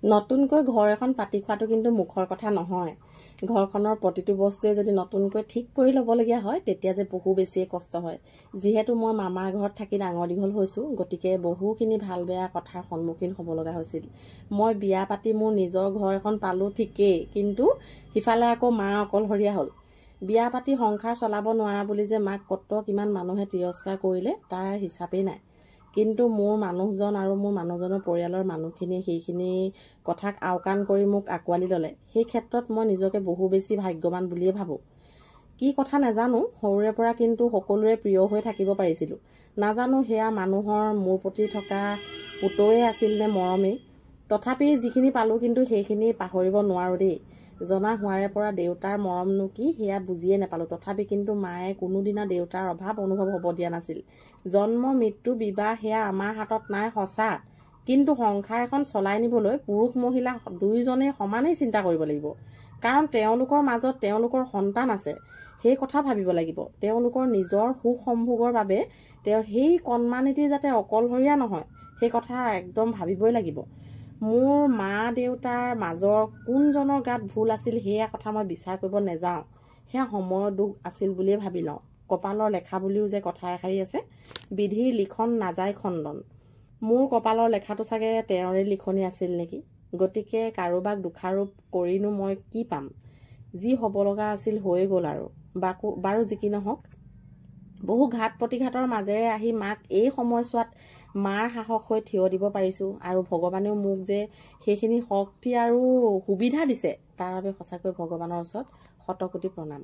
নতুনকৈ ঘৰ এখন পাতি খোৱাটো কিন্তু মুখৰ কথা নহয়। ঘৰখনৰ প্ৰতিটো বস্তুৱে যদি নতুনকৈ ঠিক কৰি ল'বলগীয়া হয় তেতিয়া যে বহু বেছিয়ে কষ্ট হয়। যিহেতু মই মামাৰ ঘৰত থাকি ডাঙৰ দীঘল হৈছোঁ, গতিকে বহুখিনি ভাল বেয়া কথাৰ সন্মুখীন হ'ব লগা হৈছিল। মই বিয়া পাতি মোৰ নিজৰ ঘৰ এখন পালোঁ ঠিকেই, কিন্তু সিফালে আকৌ মা অকলশৰীয়া হ'ল। বিয়া পাতি সংসাৰ চলাব নোৱাৰা বুলি যে মাক কত কিমান মানুহে তিৰস্কাৰ কৰিলে তাৰ হিচাপেই নাই। কিন্তু মোৰ মানুহজন আৰু মোৰ মানুহজনৰ পৰিয়ালৰ মানুহখিনিয়ে সেইখিনি কথাক আওকাণ কৰি মোক আঁকোৱালি ল'লে। সেই ক্ষেত্ৰত মই নিজকে বহু বেছি ভাগ্যৱান বুলিয়ে ভাবোঁ। কি কথা নাজানো, সৰুৰে পৰা কিন্তু সকলোৰে প্ৰিয় হৈ থাকিব পাৰিছিলোঁ। নাজানো সেয়া মানুহৰ মোৰ প্ৰতি থকা পুতৌৱে আছিল নে মৰমেই। তথাপি যিখিনি পালোঁ কিন্তু সেইখিনি পাহৰিব নোৱাৰোঁ দেই। জনা হোৱাৰে পৰা দেউতাৰ মৰমনো কি সেয়া বুজিয়ে নাপালোঁ। তথাপি কিন্তু মায়ে কোনোদিনা দেউতাৰ অভাৱ অনুভৱ হ'ব দিয়া নাছিল। জন্ম মৃত্যু বিবাহ সেয়া আমাৰ হাতত নাই সঁচা, কিন্তু সংসাৰ এখন চলাই নিবলৈ পুৰুষ মহিলা দুয়োজনে সমানেই চিন্তা কৰিব লাগিব। কাৰণ তেওঁলোকৰ মাজত তেওঁলোকৰ সন্তান আছে, সেই কথা ভাবিব লাগিব। তেওঁলোকৰ নিজৰ সুখ সম্ভোগৰ বাবে সেই কণমানিটি যাতে অকলশৰীয়া নহয় সেই কথা একদম ভাবিবই লাগিব। মোৰ মা দেউতাৰ মাজৰ কোনজনৰ গাত ভুল আছিল সেয়া কথা মই বিচাৰ কৰিব নাযাওঁ। সেয়া সময়ৰ দুখ আছিল বুলিয়ে ভাবি লওঁ। কপালৰ লেখা বুলিও যে কথা এষাৰি আছে, বিধিৰ লিখন নাযায় খণ্ডন। মোৰ কপালৰ লেখাটো চাগে তেওঁৰে লিখনি আছিল নেকি। গতিকে কাৰোবাক দোষাৰোপ কৰিনো মই কি পাম। যি হ'ব লগা আছিল হৈয়ে গ'ল আৰু। বাৰু যি কি নহওক, বহু ঘাত প্ৰতিঘাতৰ মাজেৰে আহি মাক এই সময়ছোৱাত মাৰ সাহস হৈ থিয় দিব পাৰিছোঁ, আৰু ভগৱানেও মোক যে সেইখিনি শক্তি আৰু সুবিধা দিছে তাৰ বাবে সঁচাকৈ ভগৱানৰ ওচৰত শতকোটি প্ৰণাম।